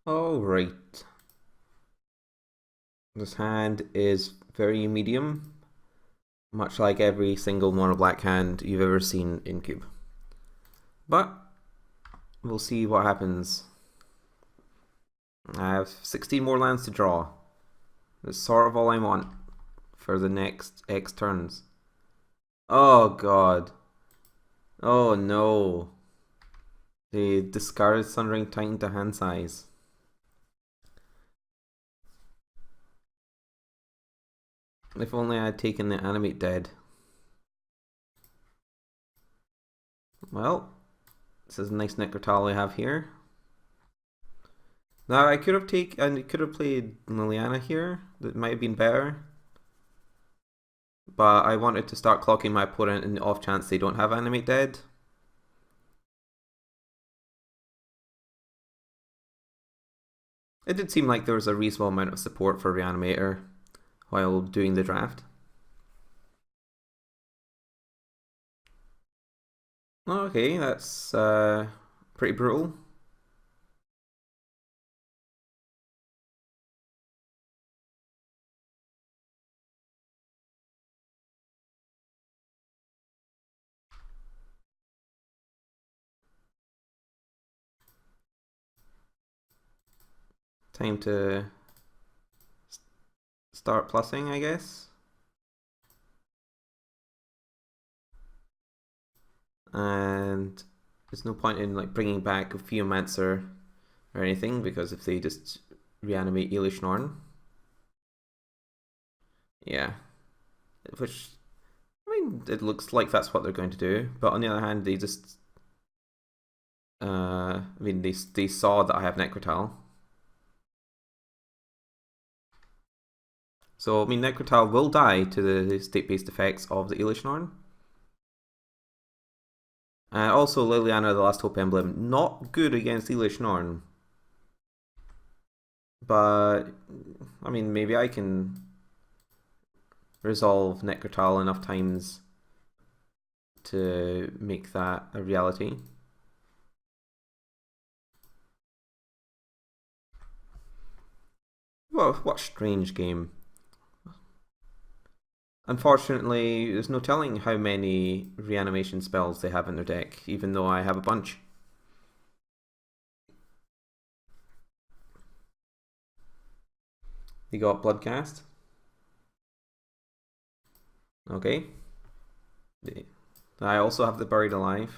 Alright. This hand is very medium, much like every single mono black hand you've ever seen in Cube. But we'll see what happens. I have 16 more lands to draw. That's sort of all I want for the next X turns. Oh god. Oh no. They discarded Sundering Titan to hand size. If only I had taken the Animate Dead. Well, this is a nice Necrotal I have here. Now I could have played Liliana here. That might have been better. But I wanted to start clocking my opponent in the off chance they don't have Animate Dead. It did seem like there was a reasonable amount of support for Reanimator while doing the draft. Okay, that's pretty brutal. Time to start plussing, I guess. And there's no point in like bringing back a Geomancer or anything, because if they just reanimate Elish Norn, yeah, which I mean, it looks like that's what they're going to do. But on the other hand, they just, I mean, they saw that I have Necrotal. So, I mean, Necrotal will die to the state-based effects of the Elish Norn. Also, Liliana, the Last Hope Emblem, not good against Elish Norn. But, I mean, maybe I can resolve Necrotal enough times to make that a reality. Well, what a strange game. Unfortunately, there's no telling how many reanimation spells they have in their deck, even though I have a bunch. You got Bloodcast. Okay. I also have the Buried Alive.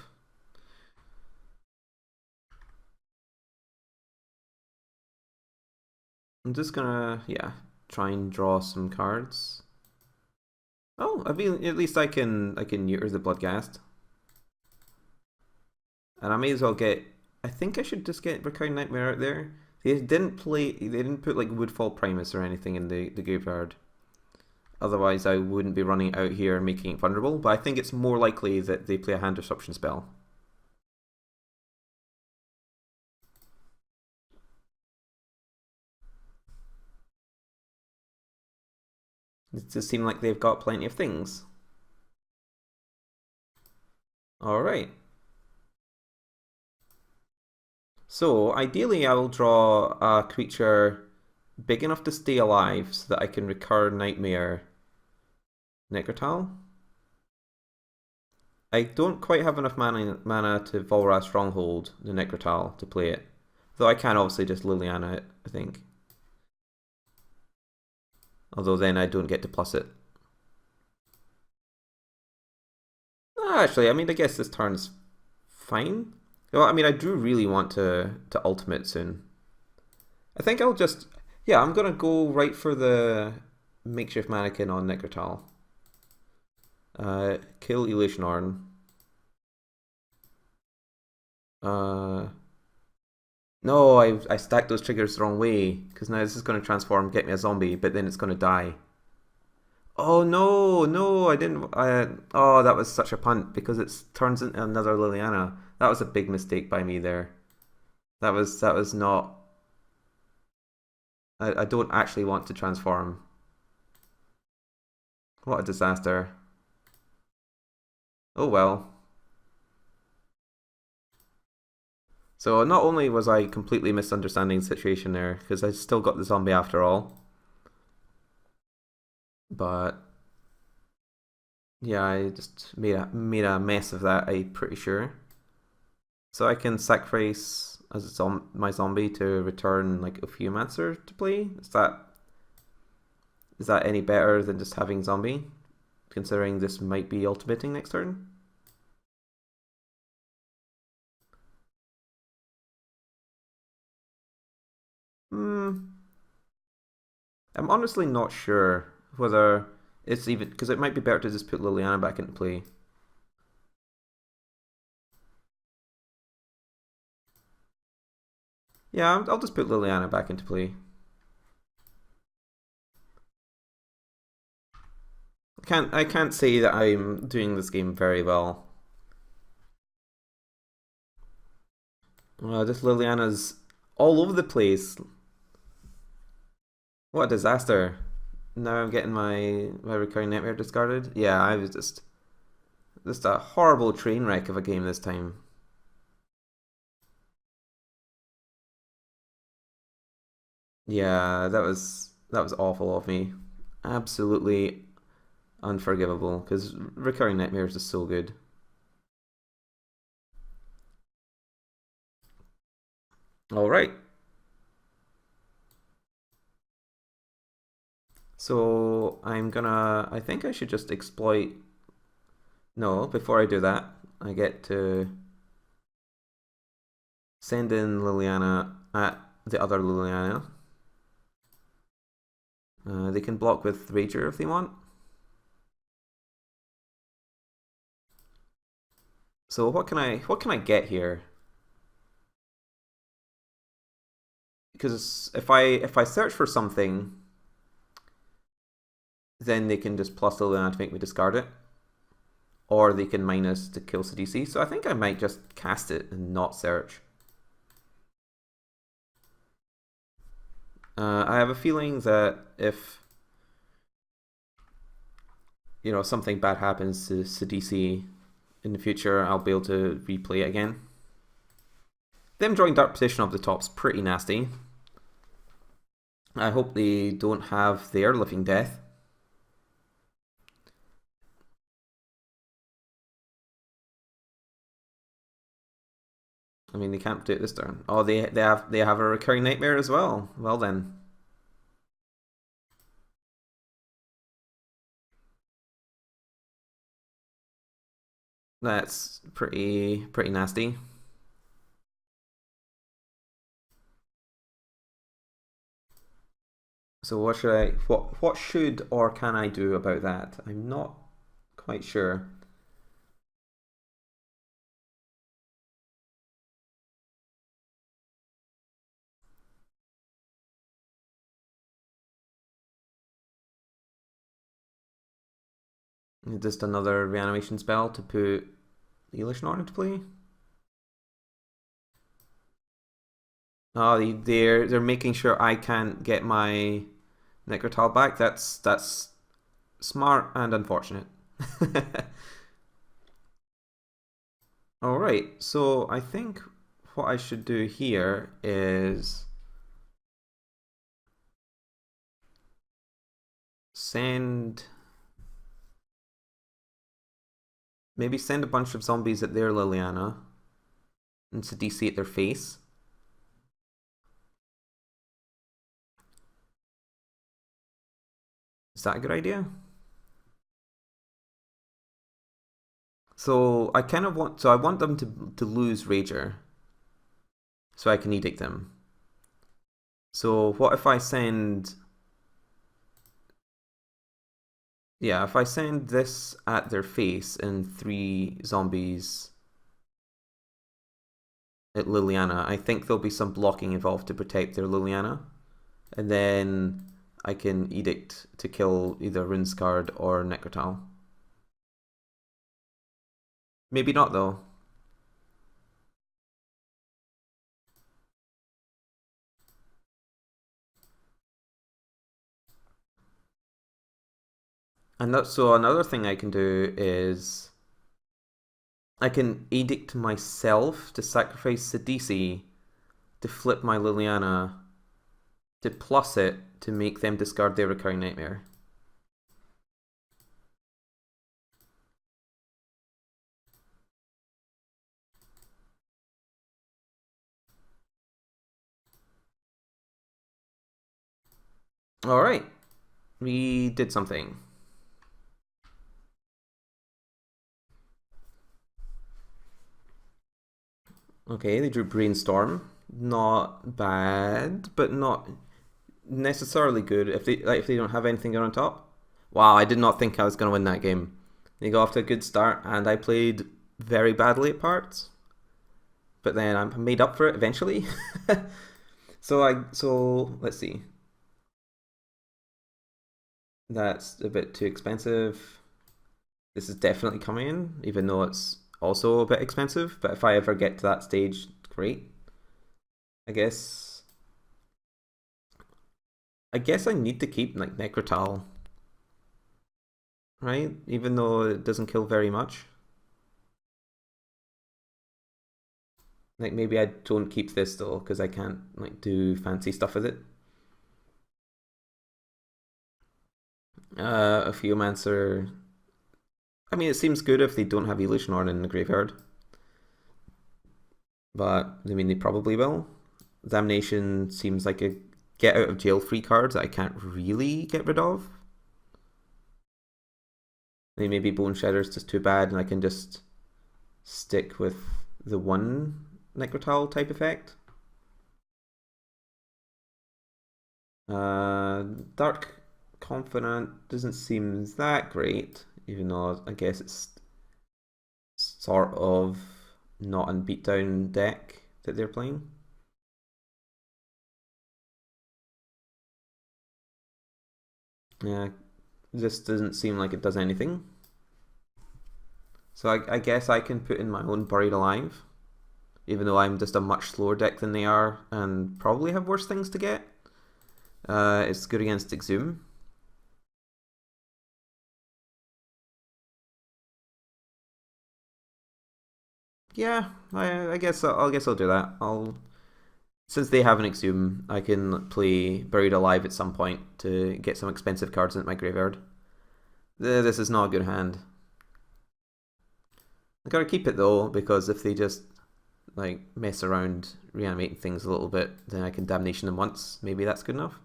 I'm just gonna, yeah, try and draw some cards. Oh, I mean, at least I can neuter the Bloodcast. And I may as well get, I think I should just get Recurring Nightmare out there. They didn't put like Woodfall Primus or anything in the graveyard. Otherwise I wouldn't be running out here and making it vulnerable, but I think it's more likely that they play a hand disruption spell. It does seem like they've got plenty of things. Alright. So, ideally I will draw a creature big enough to stay alive so that I can recur Nightmare Necrotal. I don't quite have enough mana to Volra Stronghold the Necrotal to play it. Though I can obviously just Liliana it, I think. Although then I don't get to plus it. Actually, I mean, I guess this turn's fine. Well, I mean, I do really want to ultimate soon. I think I'll just, yeah, I'm gonna go right for the makeshift mannequin on Necrotal. Kill Elish Norn. No, I stacked those triggers the wrong way, because now this is going to transform, get me a zombie, but then it's going to die. Oh no, no, I didn't. Oh, that was such a punt because it turns into another Liliana. That was a big mistake by me there. That was not. I don't actually want to transform. What a disaster. Oh well. So not only was I completely misunderstanding the situation there, because I still got the zombie after all, but yeah, I just made a mess of that, I'm pretty sure. So I can sacrifice as my zombie to return like a Geomancer to play. Is that any better than just having zombie? Considering this might be ultimating next turn. Hmm. I'm honestly not sure whether it's even because it might be better to just put Liliana back into play. Yeah, I'll just put Liliana back into play. I can't say that I'm doing this game very well. This Liliana's all over the place. What a disaster. Now I'm getting my recurring nightmare discarded. Yeah, I was just a horrible train wreck of a game this time. Yeah, that was awful of me. Absolutely unforgivable because recurring nightmares is so good. All right. So I think I should just exploit. No, before I do that, I get to send in Liliana at the other Liliana. They can block with Rager if they want. So what can I get here? Because if I search for something, then they can just plus Liliana to make me discard it, or they can minus to kill CDC. So I think I might just cast it and not search. I have a feeling that if something bad happens to CDC in the future, I'll be able to replay it again. Them drawing dark position up the top's pretty nasty. I hope they don't have their living death. I mean, they can't do it this turn. Oh, they have a recurring nightmare as well. Well then. That's pretty nasty. So what should or can I do about that? I'm not quite sure. Just another reanimation spell to put the Elish Norn into play. Oh, they're making sure I can't get my Necrotal back. That's smart and unfortunate. All right, so I think what I should do here is maybe send a bunch of zombies at their Liliana and to DC at their face. Is that a good idea? So I want them to lose Rager, so I can edict them. So what if I send? Yeah, if I send this at their face and 3 zombies at Liliana, I think there'll be some blocking involved to protect their Liliana, and then I can edict to kill either Runescarred or Necrotal. Maybe not though. And so another thing I can do is I can edict myself to sacrifice Sidisi to flip my Liliana to plus it to make them discard their Recurring Nightmare. Alright, we did something. Okay, they drew Brainstorm. Not bad, but not necessarily good if they don't have anything on top. Wow, I did not think I was going to win that game. They got off to a good start, and I played very badly at parts, but then I made up for it eventually. So let's see. That's a bit too expensive. This is definitely coming in, even though it's also a bit expensive. But if I ever get to that stage, great. I guess I need to keep like Necrotal, right? Even though it doesn't kill very much. Like maybe I don't keep this though, because I can't like do fancy stuff with it. A Geomancer. I mean, it seems good if they don't have Illusion Horn in the graveyard. But, I mean, they probably will. Damnation seems like a get out of jail free card that I can't really get rid of. I mean, maybe Bone Shedder's just too bad and I can just stick with the one Necrotal type effect. Dark Confidant doesn't seem that great, even though I guess it's sort of not a beatdown deck that they're playing. Yeah, this doesn't seem like it does anything. So I guess I can put in my own Buried Alive, even though I'm just a much slower deck than they are and probably have worse things to get. It's good against Exhume. Yeah, I guess I'll do that. Since they have an Exhume, I can play Buried Alive at some point to get some expensive cards into my graveyard. This is not a good hand. I gotta keep it though, because if they just like mess around reanimating things a little bit, then I can Damnation them once. Maybe that's good enough.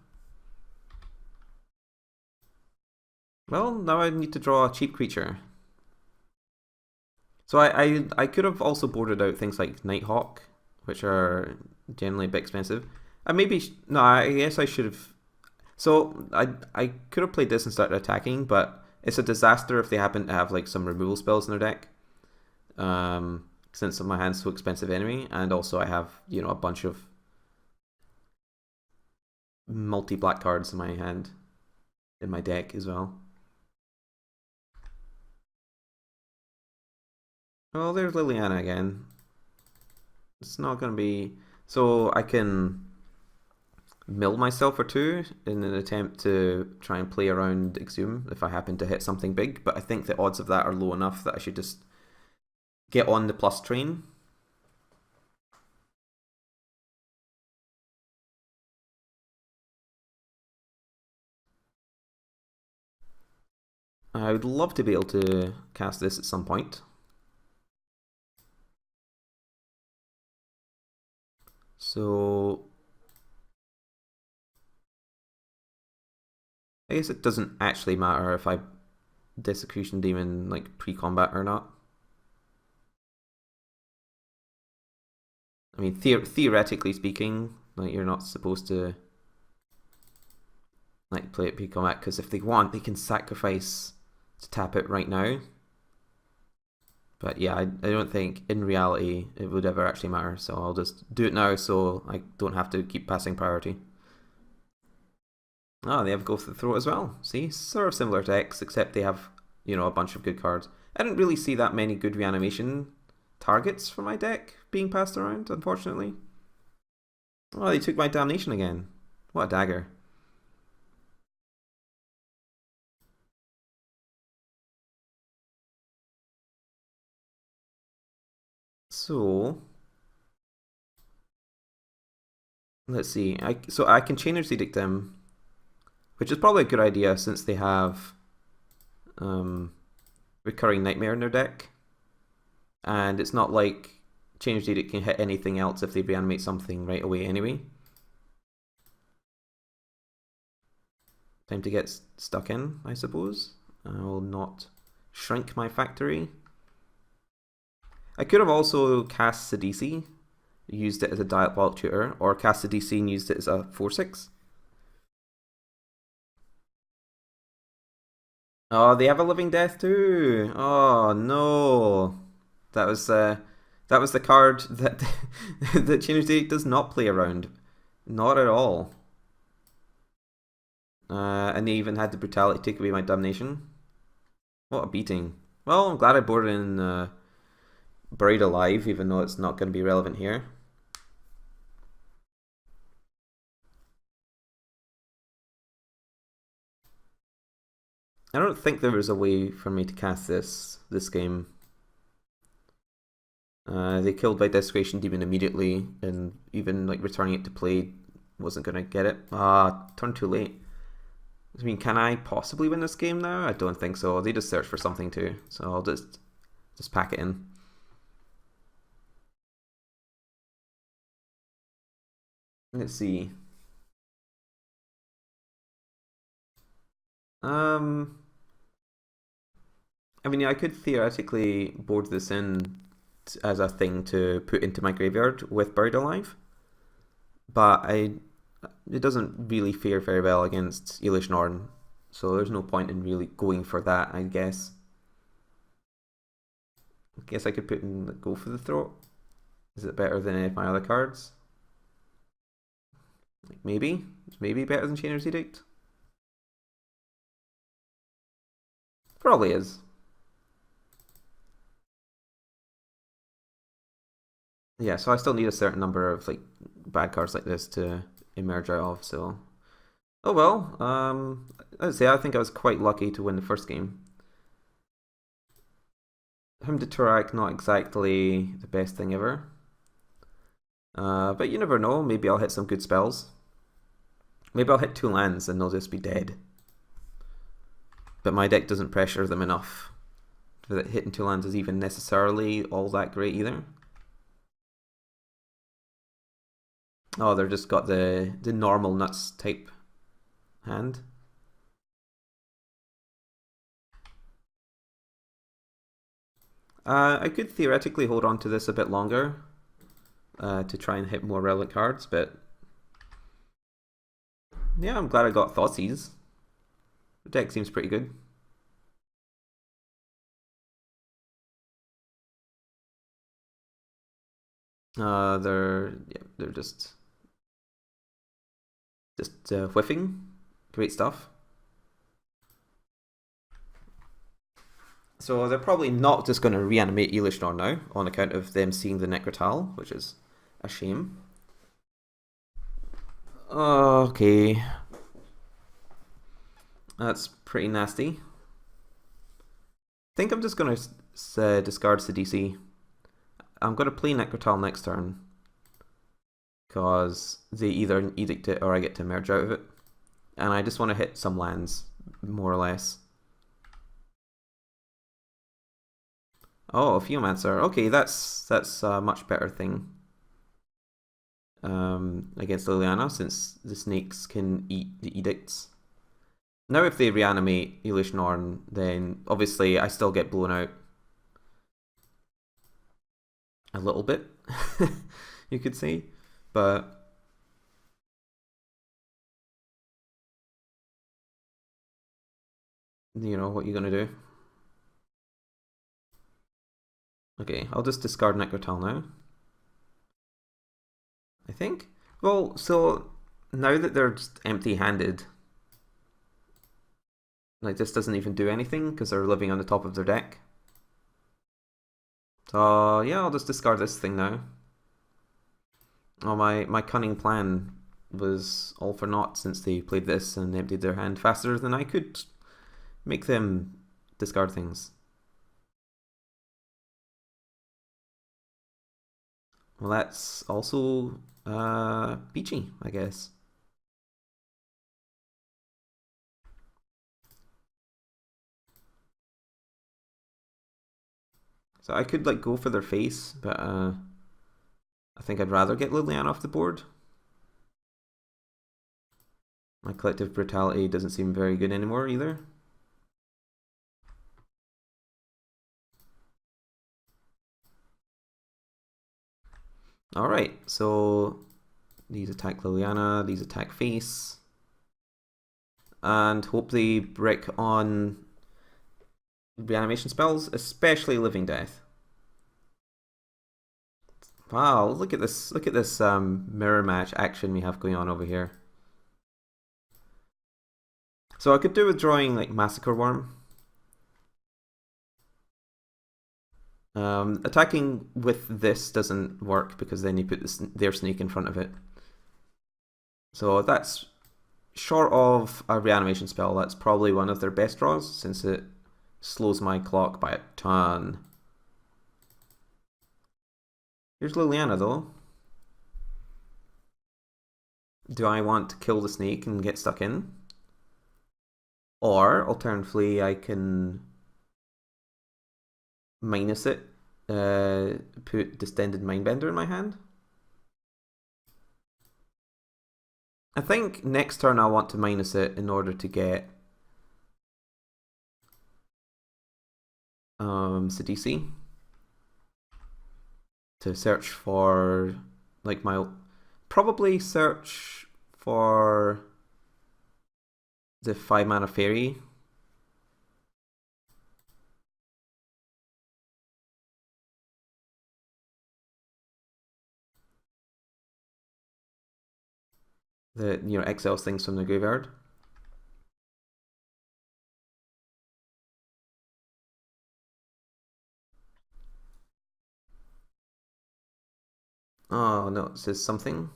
Well, now I need to draw a cheap creature. So I could have also boarded out things like Nighthawk, which are generally a bit expensive. And maybe no, I guess I should have. So I could have played this and started attacking, but it's a disaster if they happen to have like some removal spells in their deck. Since my hand's so expensive anyway, and also I have a bunch of multi-black cards in my hand, in my deck as well. Well, there's Liliana again. It's not going to be... So I can mill myself for 2 in an attempt to try and play around Exhume if I happen to hit something big, but I think the odds of that are low enough that I should just get on the plus train. I would love to be able to cast this at some point. So I guess it doesn't actually matter if I Desecration Demon like pre-combat or not. I mean, theoretically speaking, like you're not supposed to like play it pre-combat because if they want, they can sacrifice to tap it right now. But yeah, I don't think in reality it would ever actually matter. So I'll just do it now so I don't have to keep passing priority. Oh, they have Go for the Throat as well. See, sort of similar decks, except they have, a bunch of good cards. I didn't really see that many good reanimation targets for my deck being passed around, unfortunately. Oh, they took my Damnation again. What a dagger. So let's see. So I can Chain Edict them, which is probably a good idea since they have Recurring Nightmare in their deck, and it's not like Chain Edict can hit anything else if they reanimate something right away anyway. Time to get stuck in, I suppose. I will not shrink my factory. I could have also cast Sidisi, used it as a diabolic tutor, or cast Sidisi and used it as a 4/6. Oh, they have a living death too. Oh no, that was the card that that Chain Edict does not play around, not at all. And they even had the brutality take away my damnation. What a beating. Well, I'm glad I boarded in Buried Alive, even though it's not going to be relevant here. I don't think there was a way for me to cast this game. They killed by Desecration Demon immediately, and even like returning it to play wasn't going to get it. Turned too late. I mean, can I possibly win this game now? I don't think so. They just search for something too, so I'll just pack it in. Let's see. I mean, yeah, I could theoretically board this in as a thing to put into my graveyard with Buried Alive, but it doesn't really fare very well against Elish Norn, so there's no point in really going for that, I guess. I guess I could put in Go for the Throat. Is it better than any of my other cards? Like maybe. It's maybe better than Chainer's Edict. Probably is. Yeah, so I still need a certain number of like bad cards like this to emerge out of, so oh well. I'd say I think I was quite lucky to win the first game. Hymn to Turak, not exactly the best thing ever. But you never know, maybe I'll hit some good spells. Maybe I'll hit 2 lands and they'll just be dead. But my deck doesn't pressure them enough that hitting 2 lands is even necessarily all that great either. Oh, they've just got the normal nuts type hand. I could theoretically hold on to this a bit longer to try and hit more relevant cards, but yeah, I'm glad I got Thoughtseize. The deck seems pretty good. They're just whiffing. Great stuff. So they're probably not just going to reanimate Elishnor now on account of them seeing the Necrotal, which is a shame. Okay. That's pretty nasty. I think I'm just going to discard Sidisi. I'm going to play Necrotal next turn because they either edict it or I get to emerge out of it. And I just want to hit some lands, more or less. Oh, a Geomancer. Okay, that's a much better thing against Liliana, since the snakes can eat the edicts. Now if they reanimate Elish Norn, then obviously I still get blown out a little bit, you could say, but you know what you're gonna do. Okay, I'll just discard Necrotal now, I think. Well, so now that they're just empty-handed, like this doesn't even do anything because they're living on the top of their deck. So yeah, I'll just discard this thing now. Oh, my cunning plan was all for naught since they played this and emptied their hand faster than I could make them discard things. Well, that's also peachy, I guess. So I could like go for their face, but I think I'd rather get Liliana off the board. My collective brutality doesn't seem very good anymore either. Alright, so these attack Liliana, these attack face. And hope they brick on reanimation spells, especially Living Death. Wow, look at this mirror match action we have going on over here. So I could do with drawing like Massacre Worm. Attacking with this doesn't work because then you put their snake in front of it. So that's short of a reanimation spell. That's probably one of their best draws since it slows my clock by a ton. Here's Liliana though. Do I want to kill the snake and get stuck in? Or alternatively, I can minus it, put Distended Mindbender in my hand. I think next turn I want to minus it in order to get Sidisi to search for like probably search for the 5-mana fairy. That exiles things from the graveyard. Oh no, it says something.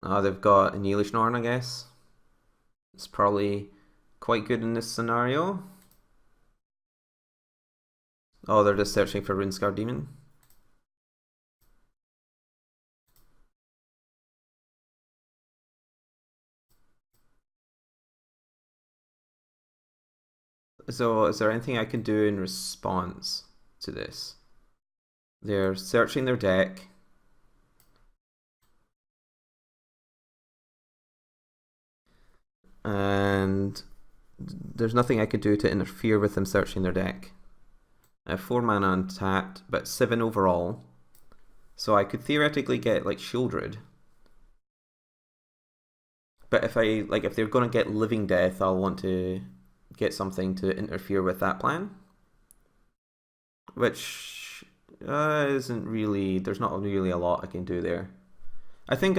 Oh, they've got Annihilation Norn, I guess. It's probably quite good in this scenario. Oh, they're just searching for Runescar Demon. So is there anything I can do in response to this? They're searching their deck. And there's nothing I could do to interfere with them searching their deck. I have 4 mana untapped, but 7 overall. So I could theoretically get like Shieldred. But if they're gonna get Living Death, I'll want to get something to interfere with that plan. Which isn't really, there's not really a lot I can do there. I think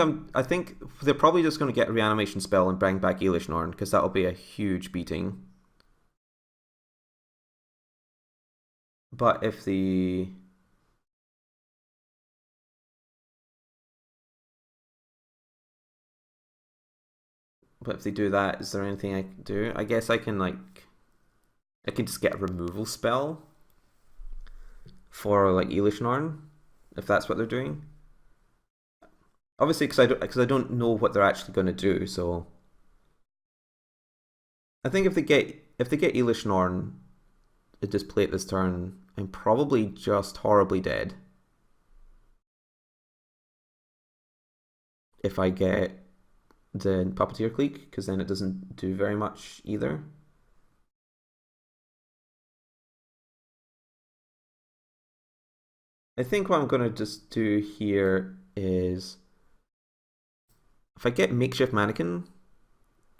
they're probably just going to get a reanimation spell and bring back Eilish Norn because that'll be a huge beating. But if they do that, is there anything I can do? I guess I can just get a removal spell for like Eilish Norn if that's what they're doing. Obviously, because I don't know what they're actually going to do, so I think if they get Eilish Norn, they just play it this turn. I'm probably just horribly dead if I get the Puppeteer Clique, because then it doesn't do very much either. I think what I'm going to just do here is if I get Makeshift Mannequin,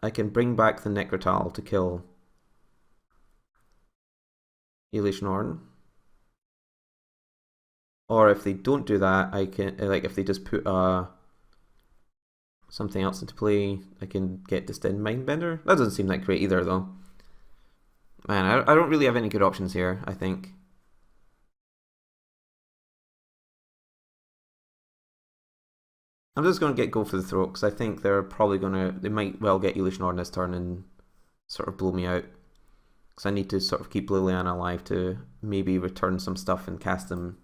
I can bring back the Necrotal to kill Eilish Norn. Or if they don't do that, I can if they just put something else into play, I can get Distend Mindbender. That doesn't seem that great either, though. Man, I don't really have any good options here, I think. I'm just going to go for the throat because I think they're probably they might well get Eilish Norn this turn and sort of blow me out. Because I need to sort of keep Liliana alive to maybe return some stuff and cast them.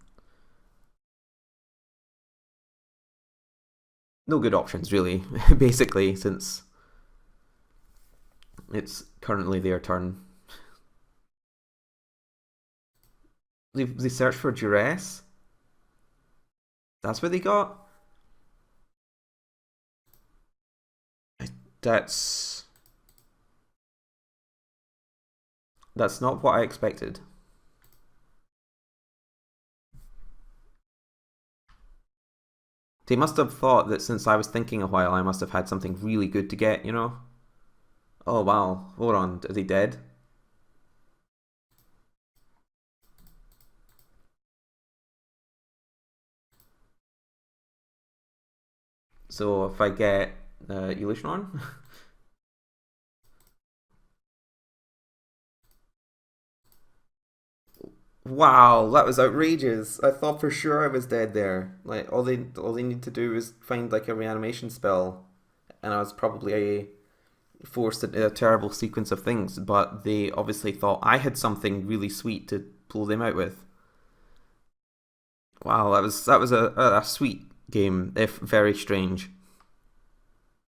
No good options, really, basically, since it's currently their turn. They searched for Duress? That's what they got? That's not what I expected. They must have thought that since I was thinking a while, I must have had something really good to get, you know? Oh wow, hold on, are they dead? So if I get Illusion on? Wow, that was outrageous. I thought for sure I was dead there. Like all they need to do is find like a reanimation spell, and I was probably forced into a terrible sequence of things. But they obviously thought I had something really sweet to pull them out with. Wow, that was a sweet game, if very strange.